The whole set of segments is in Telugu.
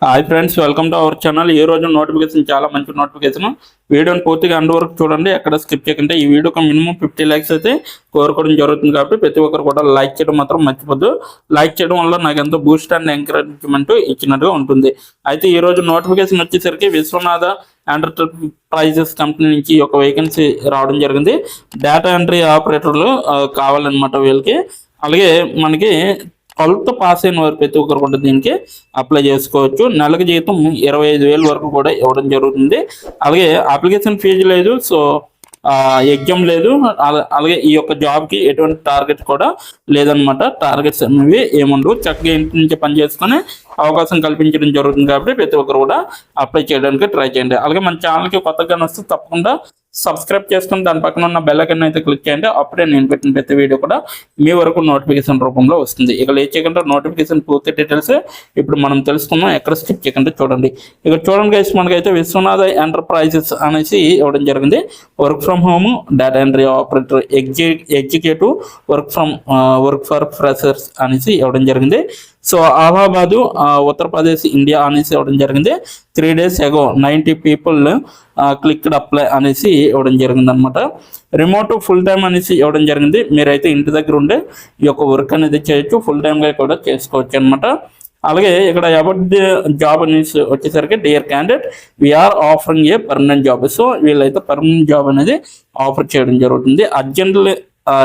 Hi friends, welcome to our channel. ఈ రోజు నోటిఫికేషన్ చాలా మంచి నోటిఫికేషన్. వీడియోని పూర్తిగా అండ్ వరకు చూడండి, ఎక్కడ స్కిప్ చేయకండి. ఈ వీడియోకి మినిమం 50 లైక్స్ అయితే కోరుకోవడం జరుగుతుంది కాబట్టి ప్రతి ఒక్కరు కూడా లైక్ చేయడం మాత్రం మర్చిపోద్దు. లైక్ చేయడం వల్ల నాకు ఎంతో బూస్ట్ అండ్ ఎంకరేజ్మెంట్ ఇచ్చినట్టుగా ఉంటుంది. అయితే ఈ రోజు నోటిఫికేషన్ వచ్చేసరికి విశ్వనాథ ఎంటర్ప్రైజెస్ కంపెనీ నుంచి ఒక వేకెన్సీ రావడం జరిగింది. డేటా ఎంట్రీ ఆపరేటర్లు కావాలన్నమాట వీళ్ళకి. అలాగే మనకి 12th పాస్ అయిన వారు ప్రతి ఒక్కరు కూడా దీనికి అప్లై చేసుకోవచ్చు. నెలకు జీతం 25,000 వరకు కూడా ఇవ్వడం జరుగుతుంది. అలాగే అప్లికేషన్ ఫీజు లేదు, సో ఎగ్జామ్ లేదు. అలాగే ఈ యొక్క జాబ్కి ఎటువంటి టార్గెట్ కూడా లేదనమాట. టార్గెట్స్ అనేవి ఏముండవు. చక్కగా ఇంటి నుంచి పని చేసుకుని అవకాశం కల్పించడం జరుగుతుంది కాబట్టి ప్రతి ఒక్కరు కూడా అప్లై చేయడానికి ట్రై చేయండి. అలాగే మన ఛానల్కి కొత్తగా వస్తే తప్పకుండా సబ్స్క్రైబ్ చేసుకుని దాని పక్కన ఉన్న బెల్ ఐకాన్ అయితే క్లిక్ చేయండి. అప్పుడే నేను పెట్టిన ప్రతి వీడియో కూడా మీ వరకు నోటిఫికేషన్ రూపంలో వస్తుంది. ఇక లేట్ చేయకుండా నోటిఫికేషన్ పూర్తి డీటెయిల్స్ ఇప్పుడు మనం తెలుసుకుందాం. ఎక్కడ స్కిప్ చేయకుండా చూడండి. ఇక చూడండి గైస్, మనకైతే విశ్వనాథ ఎంటర్ప్రైజెస్ అనేసి ఇవ్వడం జరిగింది. Work from home, data entry operator, executive, work for freshers అనేసి ఇవ్వడం జరిగింది. సో అలహాబాదు, ఉత్తరప్రదేశ్, ఇండియా అనేసి ఇవ్వడం జరిగింది. 3 days ago 90 people clicked apply అనేసి ఇవ్వడం జరిగింది అనమాట. రిమోట్ ఫుల్ టైం అనేసి ఇవ్వడం జరిగింది. మీరైతే ఇంటి దగ్గర ఉండే ఈ యొక్క వర్క్ అనేది చేయొచ్చు, ఫుల్ టైమ్గా కూడా చేసుకోవచ్చు అనమాట. అలాగే ఇక్కడ అబౌట్ ది జాబ్ అనేసి వచ్చేసరికి, dear candidate we're offering a permanent job. So వీళ్ళైతే పర్మనెంట్ జాబ్ అనేది ఆఫర్ చేయడం జరుగుతుంది. Urgently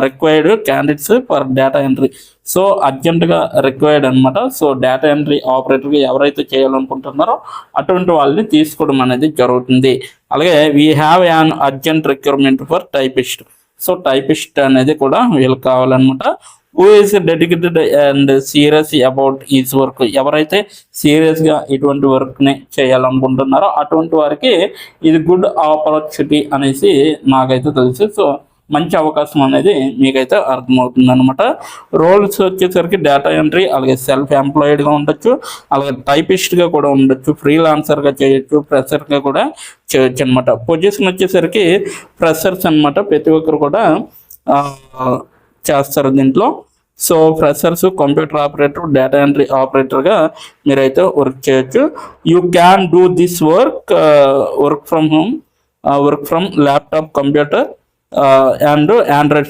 required candidates for data entry. So అర్జెంటుగా రిక్వైర్డ్ అనమాట. సో డేటా ఎంట్రీ ఆపరేటర్గా ఎవరైతే చేయాలనుకుంటున్నారో అటువంటి వాళ్ళని తీసుకోవడం అనేది జరుగుతుంది. అలాగే we have an urgent requirement for typist. So typist అనేది కూడా వీళ్ళకి కావాలన్నమాట. Who is dedicated and serious about his work. ఎవరైతే సీరియస్గా ఇటువంటి వర్క్ని చేయాలనుకుంటున్నారో అటువంటి వారికి ఇది గుడ్ ఆపర్చునిటీ అనేసి నాకైతే తెలుసు. సో మంచి అవకాశం అనేది మీకైతే అర్థమవుతుంది అనమాట. రోల్స్ వచ్చేసరికి డేటా ఎంట్రీ, అలాగే సెల్ఫ్ ఎంప్లాయిడ్గా ఉండొచ్చు, అలాగే టైపిస్ట్గా కూడా ఉండొచ్చు, ఫ్రీలాన్సర్గా చేయొచ్చు, ఫ్రెషర్గా కూడా చేయొచ్చు అనమాట. పొజిషన్ వచ్చేసరికి ఫ్రెషర్స్ అనమాట. ప్రతి ఒక్కరు కూడా చేస్తారు దీంట్లో. So freshers, computer operator, data entry ఆపరేటర్గా మీరైతే వర్క్ చేయొచ్చు. You can do this work from home, work from laptop, computer and Android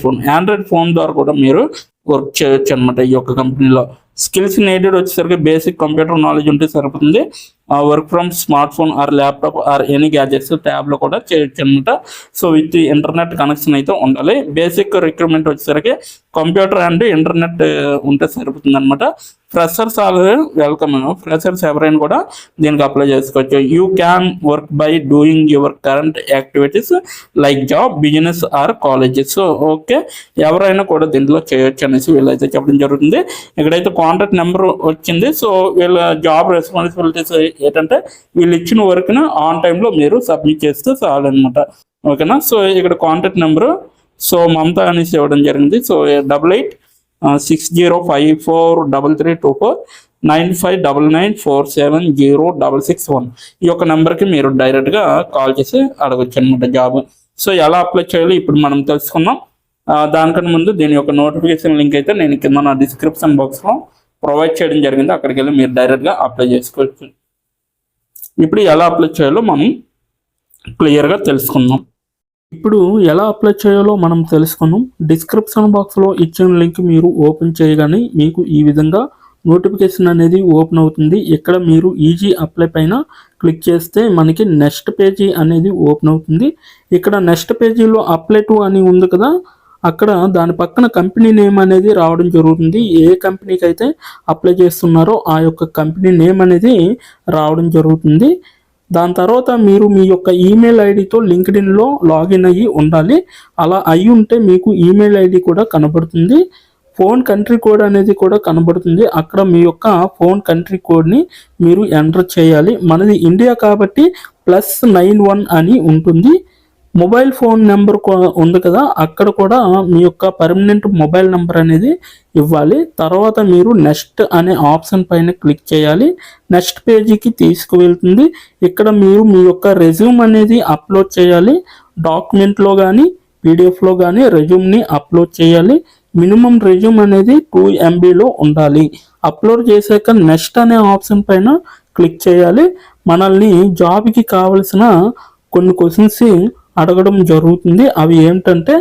phone ద్వారా కూడా మీరు వర్క్ చేయొచ్చు అనమాట. ఈ యొక్క కంపెనీలో స్కిల్స్ నీడెడ్ వచ్చేసరికి బేసిక్ కంప్యూటర్ నాలెడ్జ్ ఉంటే సరిపోతుంది. Work from smart phone or laptop or any gadgets, ట్యాబ్లో కూడా చేయొచ్చు అనమాట. సో విత్ ఇంటర్నెట్ కనెక్షన్ అయితే ఉండాలి. బేసిక్ రిక్రూట్మెంట్ వచ్చేసరికి కంప్యూటర్ అండ్ ఇంటర్నెట్ ఉంటే సరిపోతుంది అనమాట. Freshers already welcome. ఫ్రెషర్స్ ఎవరైనా కూడా దీనికి అప్లై చేసుకోవచ్చు. You can work by doing your current activities like job, business or colleges. So okay, ఎవరైనా కూడా దీంట్లో చేయొచ్చు అనేసి వీళ్ళైతే చెప్పడం జరుగుతుంది. ఇక్కడైతే కాంటాక్ట్ నెంబర్ వచ్చింది. సో వీళ్ళ జాబ్ రెస్పాన్సిబిలిటీస్ ఏంటంటే వీళ్ళు ఇచ్చిన వర్క్ని ఆన్ టైంలో మీరు సబ్మిట్ చేస్తే చాలు అనమాట. ఓకేనా. సో ఇక్కడ కాంటాక్ట్ నెంబరు సో మమత అనేసి ఇవ్వడం జరిగింది. సో 8860543324 9599470661 ఈ యొక్క నెంబర్కి మీరు డైరెక్ట్గా కాల్ చేసి అడగచ్చు అనమాట జాబ్. సో ఎలా అప్లై చేయాలో ఇప్పుడు మనం తెలుసుకుందాం. దానికన్నా ముందు దీని యొక్క నోటిఫికేషన్ లింక్ అయితే నేను కింద నా డిస్క్రిప్షన్ బాక్స్లో ప్రొవైడ్ చేయడం జరిగింది. అక్కడికి వెళ్ళి మీరు డైరెక్ట్గా అప్లై చేసుకోవచ్చు. ఇప్పుడు ఎలా అప్లై చేయాలో మనం క్లియర్గా తెలుసుకుందాం. ఇప్పుడు ఎలా అప్లై చేయాలో మనం తెలుసుకుందాం. డిస్క్రిప్షన్ బాక్స్లో ఇచ్చిన లింక్ మీరు ఓపెన్ చేయగానే మీకు ఈ విధంగా నోటిఫికేషన్ అనేది ఓపెన్ అవుతుంది. ఇక్కడ మీరు ఈజీ అప్లై పైన క్లిక్ చేస్తే మనకి నెక్స్ట్ పేజీ అనేది ఓపెన్ అవుతుంది. ఇక్కడ నెక్స్ట్ పేజీలో అప్లై టు అని ఉంది కదా, అక్కడ దాని పక్కన కంపెనీ నేమ్ అనేది రావడం జరుగుతుంది. ఏ కంపెనీకి అయితే అప్లై చేస్తున్నారో ఆ యొక్క కంపెనీ నేమ్ అనేది రావడం జరుగుతుంది. దాని తర్వాత మీరు మీ యొక్క ఈమెయిల్ ఐడితో లింక్డ్ఇన్లో లాగిన్ అయ్యి ఉండాలి. అలా అయ్యి ఉంటే మీకు ఈమెయిల్ ఐడి కూడా కనబడుతుంది. ఫోన్ కంట్రీ కోడ్ అనేది కూడా కనబడుతుంది. అక్కడ మీ యొక్క ఫోన్ కంట్రీ కోడ్ని మీరు ఎంటర్ చేయాలి. మనది ఇండియా కాబట్టి +91 అని ఉంటుంది. మొబైల్ ఫోన్ నెంబర్ ఉంది కదా, అక్కడ కూడా మీ యొక్క పర్మనెంట్ మొబైల్ నెంబర్ అనేది ఇవ్వాలి. తర్వాత మీరు నెక్స్ట్ అనే ఆప్షన్ పైన క్లిక్ చేయాలి. నెక్స్ట్ పేజీకి తీసుకువెళ్తుంది. ఇక్కడ మీరు మీ యొక్క రెజ్యూమ్ అనేది అప్లోడ్ చేయాలి. డాక్యుమెంట్లో కానీ పీడిఎఫ్లో కానీ రెజ్యూమ్ని అప్లోడ్ చేయాలి. మినిమం రెజ్యూమ్ అనేది 2 MBలో ఉండాలి. అప్లోడ్ చేశాక నెక్స్ట్ అనే ఆప్షన్ పైన క్లిక్ చేయాలి. మనల్ని జాబ్కి కావలసిన కొన్ని క్వశ్చన్స్ అడగడం జరుగుతుంది. అవి ఏంటంటే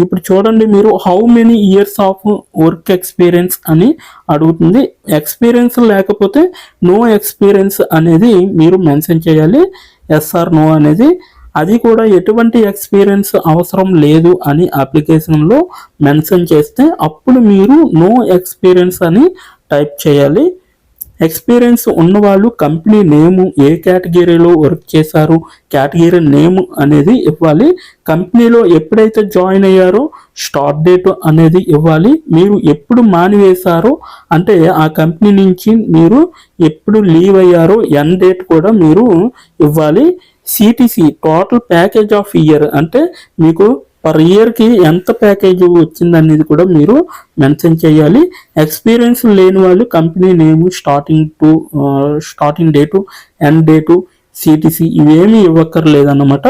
ఇప్పుడు చూడండి, మీరు how many years of work experience అని అడుగుతుంది. ఎక్స్పీరియన్స్ లేకపోతే నో ఎక్స్పీరియన్స్ అనేది మీరు మెన్షన్ చేయాలి, ఎస్ ఆర్ నో అనేది. అది కూడా ఎటువంటి ఎక్స్పీరియన్స్ అవసరం లేదు అని అప్లికేషన్లో మెన్షన్ చేస్తే అప్పుడు మీరు నో ఎక్స్పీరియన్స్ అని టైప్ చేయాలి. ఎక్స్పీరియన్స్ ఉన్నవాళ్ళు కంపెనీ నేము, ఏ కేటగిరీలో వర్క్ చేశారు, కేటగిరీ నేమ్ అనేది ఇవ్వాలి. కంపెనీలో ఎప్పుడైతే జాయిన్ అయ్యారో స్టార్ట్ డేట్ అనేది ఇవ్వాలి. మీరు ఎప్పుడు మానివేశారో అంటే ఆ కంపెనీ నుంచి మీరు ఎప్పుడు లీవ్ అయ్యారో ఎండ్ డేట్ కూడా మీరు ఇవ్వాలి. CTC total package of year అంటే మీకు పర్ ఇయర్కి ఎంత ప్యాకేజ్ వచ్చిందనేది కూడా మీరు మెన్షన్ చేయాలి. ఎక్స్పీరియన్స్ లేని వాళ్ళు company name, starting date, end date, CTC ఇవేమీ ఇవ్వక్కర్లేదన్నమాట.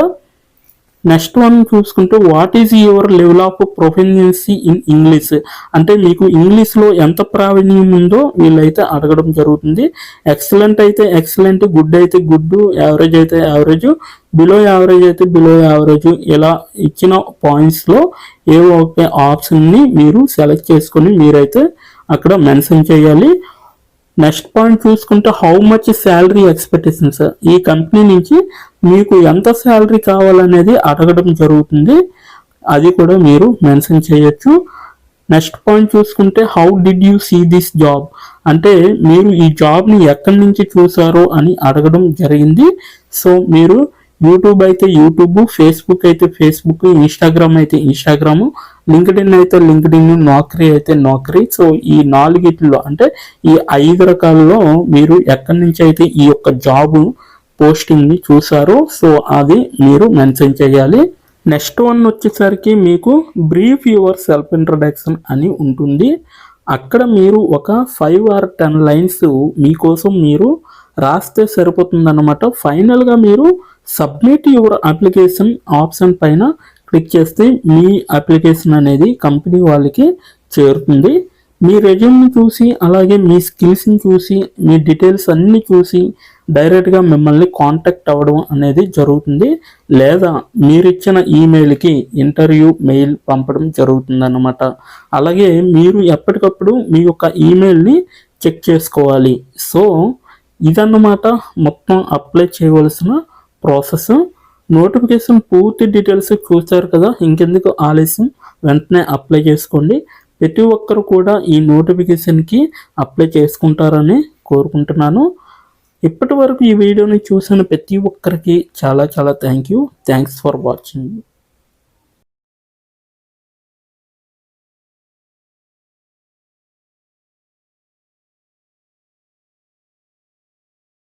నెక్స్ట్ వన్ చూసుకుంటే what is your level of proficiency in English అంటే మీకు ఇంగ్లీష్లో ఎంత ప్రావీణ్యం ఉందో వీళ్ళైతే అడగడం జరుగుతుంది. ఎక్సలెంట్ అయితే ఎక్సలెంట్, గుడ్ అయితే గుడ్, యావరేజ్ అయితే యావరేజ్, బిలో యావరేజ్ అయితే బిలో యావరేజ్, ఇలా ఇచ్చిన పాయింట్స్లో ఏవో ఒక ఆప్షన్ని మీరు సెలెక్ట్ చేసుకొని మీరైతే అక్కడ మెన్షన్ చేయాలి. నెక్స్ట్ పాయింట్ చూసుకుంటే హౌ మచ్ శాలరీ ఎక్స్పెక్టేషన్స్, ఈ కంపెనీ నుంచి మీకు ఎంత శాలరీ కావాలనేది అడగడం జరుగుతుంది, అది కూడా మీరు మెన్షన్ చేయొచ్చు. నెక్స్ట్ పాయింట్ చూసుకుంటే how did you see this job అంటే మీరు ఈ జాబ్ని ఎక్కడి నుంచి చూసారో అని అడగడం జరిగింది. సో మీరు యూట్యూబ్ అయితే యూట్యూబ్, ఫేస్బుక్ అయితే ఫేస్బుక్, ఇన్స్టాగ్రామ్ అయితే ఇన్స్టాగ్రాము, లింక్డ్ఇన్ అయితే లింక్డ్ఇన్, నౌకరీ అయితే నౌకరీ. సో ఈ 4 అంటే ఈ 5 రకాలలో మీరు ఎక్కడి నుంచి అయితే ఈ యొక్క జాబ్ పోస్టింగ్ని చూసారో సో అది మీరు మెన్షన్ చేయాలి. నెక్స్ట్ వన్ వచ్చేసరికి మీకు బ్రీఫ్ యువర్ సెల్ఫ్ ఇంట్రడక్షన్ అని ఉంటుంది. అక్కడ మీరు ఒక 5 or 10 లైన్స్ మీకోసం మీరు రాస్తే సరిపోతుందన్నమాట. ఫైనల్గా మీరు సబ్మిట్ యువర్ అప్లికేషన్ ఆప్షన్ పైన క్లిక్ చేస్తే మీ అప్లికేషన్ అనేది కంపెనీ వాళ్ళకి చేరుతుంది. మీ రెజ్యూమ్ని చూసి అలాగే మీ స్కిల్స్ని చూసి మీ డీటెయిల్స్ అన్నీ చూసి డైరెక్ట్గా మిమ్మల్ని కాంటాక్ట్ అవ్వడం అనేది జరుగుతుంది. లేదా మీరిచ్చిన ఈమెయిల్కి ఇంటర్వ్యూ మెయిల్ పంపడం జరుగుతుంది అన్నమాట. అలాగే మీరు ఎప్పటికప్పుడు మీ యొక్క ఈమెయిల్ని చెక్ చేసుకోవాలి. సో ఇదన్నమాట మొత్తం అప్లై చేయవలసిన ప్రాసెస్. నోటిఫికేషన్ పూర్తి డీటెయిల్స్ చూస్తారు కదా, ఇంకెందుకు ఆలస్యం, వెంటనే అప్లై చేసుకోండి. ప్రతి ఒక్కరు కూడా ఈ నోటిఫికేషన్కి అప్లై చేసుకుంటారని కోరుకుంటున్నాను. ఇప్పటి వరకు ఈ వీడియోని చూసిన ప్రతి ఒక్కరికి చాలా చాలా థ్యాంక్స్ ఫర్ వాచింగ్.